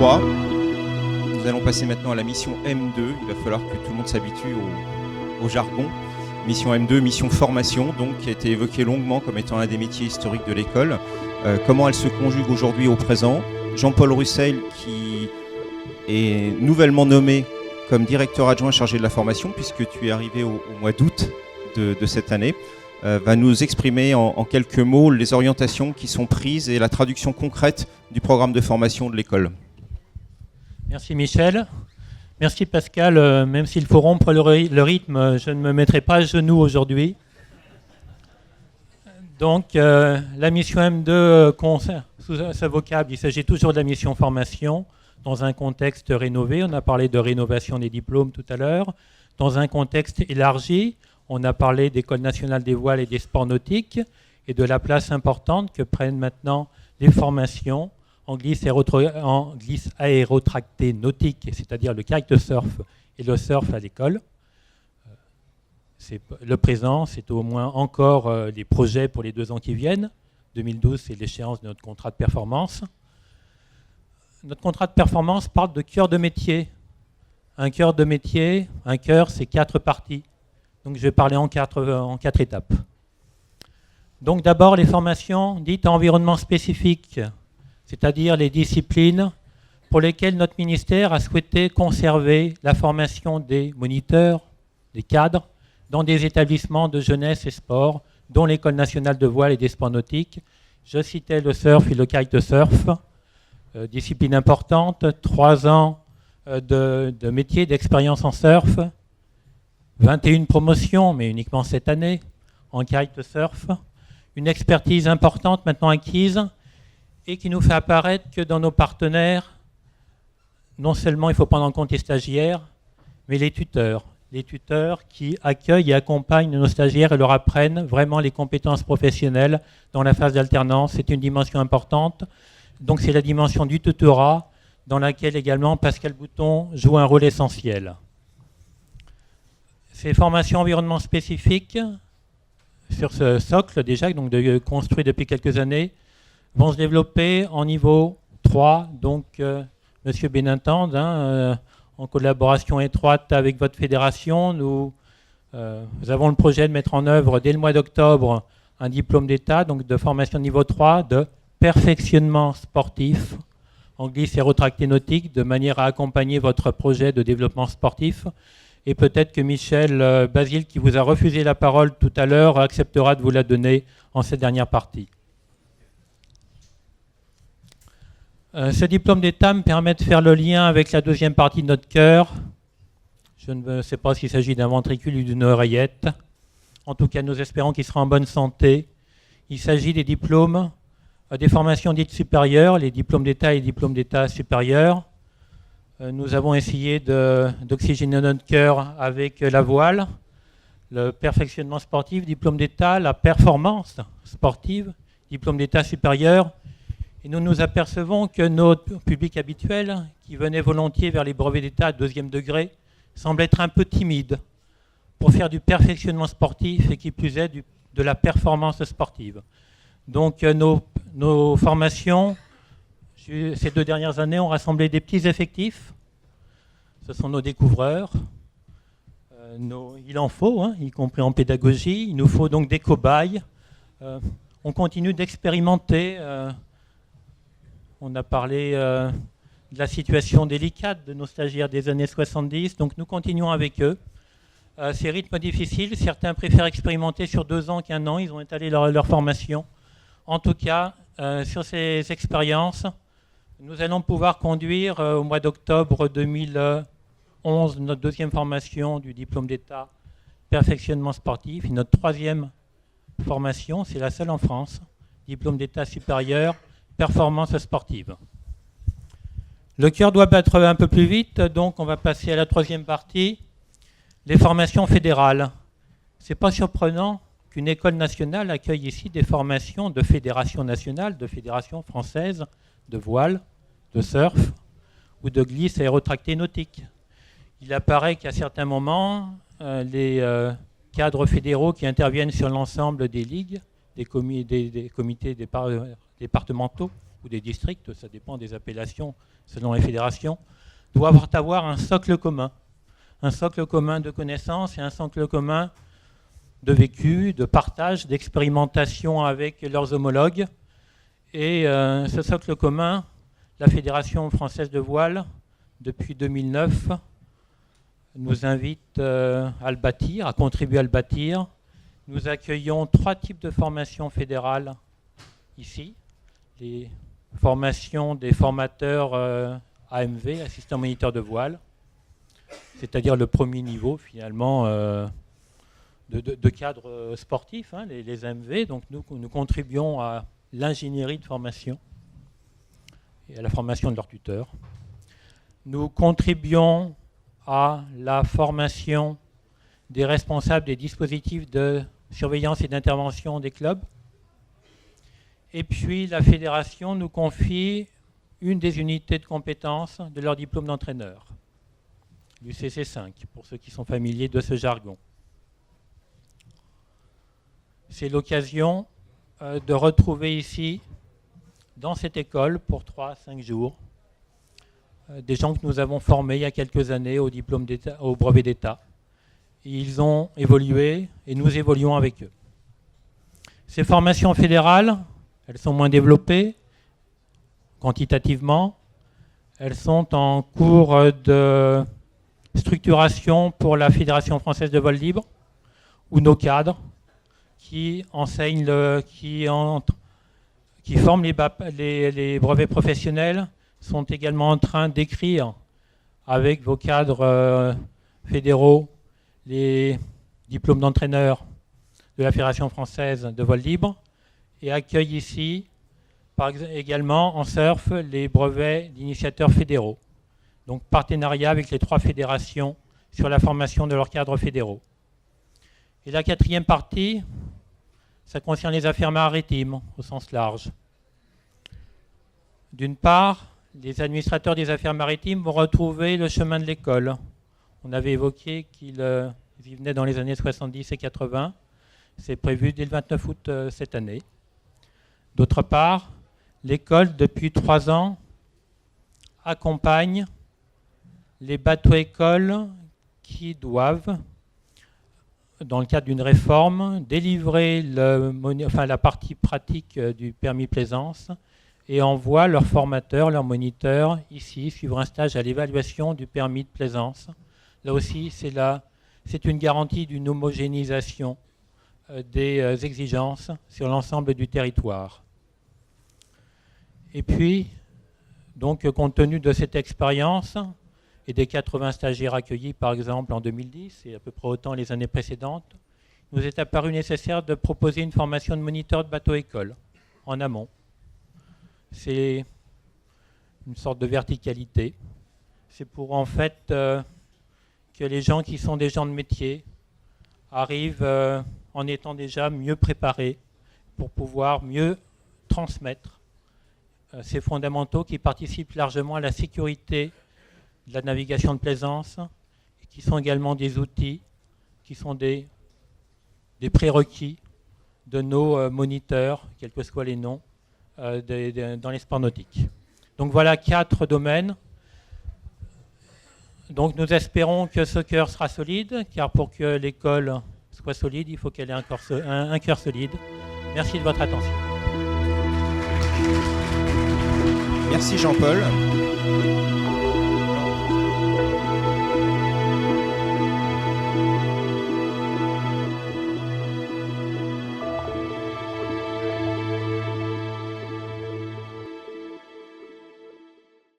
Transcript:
3. Nous allons passer maintenant à la mission M2. Il va falloir que tout le monde s'habitue au jargon. Mission M2, mission formation, donc, qui a été évoquée longuement comme étant un des métiers historiques de l'école. Comment elle se conjugue aujourd'hui au présent. Jean-Paul Russell, qui est nouvellement nommé comme directeur adjoint chargé de la formation, puisque tu es arrivé au mois d'août de cette année, va nous exprimer en quelques mots les orientations qui sont prises et la traduction concrète du programme de formation de l'école. Merci Michel. Merci Pascal. Même s'il faut rompre le rythme, je ne me mettrai pas à genoux aujourd'hui. Donc la mission M2, sous ce vocable, il s'agit toujours de la mission formation dans un contexte rénové. On a parlé de rénovation des diplômes tout à l'heure. Dans un contexte élargi, on a parlé d'École nationale des voiles et des sports nautiques et de la place importante que prennent maintenant les formations en glisse aérotractée nautique, c'est-à-dire le kitesurf et le surf à l'école. Le présent, c'est au moins encore les projets pour les 2 ans qui viennent. 2012, c'est l'échéance de notre contrat de performance. Notre contrat de performance parle de cœur de métier. Un cœur de métier, un cœur, c'est 4 parties. Donc je vais parler en 4 étapes. Donc d'abord, les formations dites à environnement spécifique, c'est-à-dire les disciplines pour lesquelles notre ministère a souhaité conserver la formation des moniteurs, des cadres, dans des établissements de jeunesse et sport, dont l'École nationale de voile et des sports nautiques. Je citais le surf et le kitesurf, discipline importante, 3 ans de métier, d'expérience en surf, 21 promotions, mais uniquement cette année, en kitesurf, une expertise importante maintenant acquise et qui nous fait apparaître que dans nos partenaires, non seulement il faut prendre en compte les stagiaires, mais les tuteurs qui accueillent et accompagnent nos stagiaires et leur apprennent vraiment les compétences professionnelles dans la phase d'alternance. C'est une dimension importante. Donc c'est la dimension du tutorat dans laquelle également Pascal Bouton joue un rôle essentiel. Ces formations environnement spécifiques sur ce socle déjà, donc construit depuis quelques années, vont se développer en niveau 3. Donc Monsieur Bénintende, en collaboration étroite avec votre fédération, nous avons le projet de mettre en œuvre dès le mois d'octobre un diplôme d'État, donc de formation niveau 3 de perfectionnement sportif en glisse aérotractée nautique, de manière à accompagner votre projet de développement sportif. Et peut-être que Michel Basile, qui vous a refusé la parole tout à l'heure, acceptera de vous la donner en cette dernière partie. Ce diplôme d'État me permet de faire le lien avec la deuxième partie de notre cœur. Je ne sais pas s'il s'agit d'un ventricule ou d'une oreillette. En tout cas, nous espérons qu'il sera en bonne santé. Il s'agit des diplômes, des formations dites supérieures, les diplômes d'État et les diplômes d'État supérieurs. Nous avons essayé d'oxygéner notre cœur avec la voile, le perfectionnement sportif, diplôme d'État, la performance sportive, diplôme d'État supérieur. Et nous nous apercevons que nos publics habituels, qui venaient volontiers vers les brevets d'État de 2e degré, semblent être un peu timides pour faire du perfectionnement sportif et qui plus est de la performance sportive. Donc nos formations, ces 2 dernières années, ont rassemblé des petits effectifs. Ce sont nos découvreurs. Il en faut, y compris en pédagogie. Il nous faut donc des cobayes. On continue d'expérimenter. On a parlé de la situation délicate de nos stagiaires des années 70, donc nous continuons avec eux. Ces rythmes difficiles, certains préfèrent expérimenter sur 2 ans qu'1 an, ils ont étalé leur formation. En tout cas, sur ces expériences, nous allons pouvoir conduire au mois d'octobre 2011 notre 2e formation du diplôme d'État perfectionnement sportif, et notre 3e formation, c'est la seule en France, diplôme d'État supérieur performance sportive. Le cœur doit battre un peu plus vite, donc on va passer à la 3e partie, les formations fédérales. Ce n'est pas surprenant qu'une école nationale accueille ici des formations de fédérations nationales, de fédérations françaises, de voile, de surf ou de glisse aérotractée nautique. Il apparaît qu'à certains moments, les cadres fédéraux qui interviennent sur l'ensemble des ligues des comités départementaux ou des districts, ça dépend des appellations selon les fédérations, doivent avoir un socle commun de connaissances et un socle commun de vécu, de partage, d'expérimentation avec leurs homologues. Et ce socle commun, la Fédération française de voile, depuis 2009, nous invite à le bâtir, à contribuer à le bâtir. Nous accueillons 3 types de formations fédérales ici. Les formations des formateurs AMV, assistants moniteurs de voile, c'est-à-dire le premier niveau finalement de cadre sportif, hein, les AMV. Donc nous contribuons à l'ingénierie de formation et à la formation de leurs tuteurs. Nous contribuons à la formation des responsables des dispositifs de surveillance et d'intervention des clubs. Et puis la fédération nous confie une des unités de compétences de leur diplôme d'entraîneur, l'UCC5, pour ceux qui sont familiers de ce jargon. C'est l'occasion de retrouver ici, dans cette école, pour 3 à 5 jours, des gens que nous avons formés il y a quelques années au diplôme d'État, au brevet d'État. Ils ont évolué et nous évoluons avec eux. Ces formations fédérales, elles sont moins développées quantitativement. Elles sont en cours de structuration pour la Fédération française de vol libre, où nos cadres qui enseignent, qui forment les brevets professionnels sont également en train d'écrire avec vos cadres fédéraux les diplômes d'entraîneur de la Fédération française de vol libre et accueillent ici également en surf les brevets d'initiateurs fédéraux. Donc partenariat avec les 3 fédérations sur la formation de leurs cadres fédéraux. Et la 4e partie, ça concerne les affaires maritimes au sens large. D'une part, les administrateurs des affaires maritimes vont retrouver le chemin de l'école. On avait évoqué qu'ils y venaient dans les années 70 et 80. C'est prévu dès le 29 août cette année. D'autre part, l'école, depuis 3 ans, accompagne les bateaux-écoles qui doivent, dans le cadre d'une réforme, délivrer la partie pratique du permis plaisance et envoient leurs formateurs, leurs moniteurs, ici, suivre un stage à l'évaluation du permis de plaisance. Là aussi, c'est une garantie d'une homogénéisation des exigences sur l'ensemble du territoire. Et puis, donc, compte tenu de cette expérience et des 80 stagiaires accueillis, par exemple, en 2010, et à peu près autant les années précédentes, il nous est apparu nécessaire de proposer une formation de moniteur de bateau-école en amont. C'est une sorte de verticalité. C'est pour, en fait, que les gens qui sont des gens de métier arrivent en étant déjà mieux préparés pour pouvoir mieux transmettre ces fondamentaux qui participent largement à la sécurité de la navigation de plaisance et qui sont également des outils, qui sont des prérequis de nos moniteurs, quels que soient les noms, dans les sports nautiques. Donc voilà 4 domaines. Donc nous espérons que ce cœur sera solide, car pour que l'école soit solide, il faut qu'elle ait un cœur solide. Merci de votre attention. Merci Jean-Paul.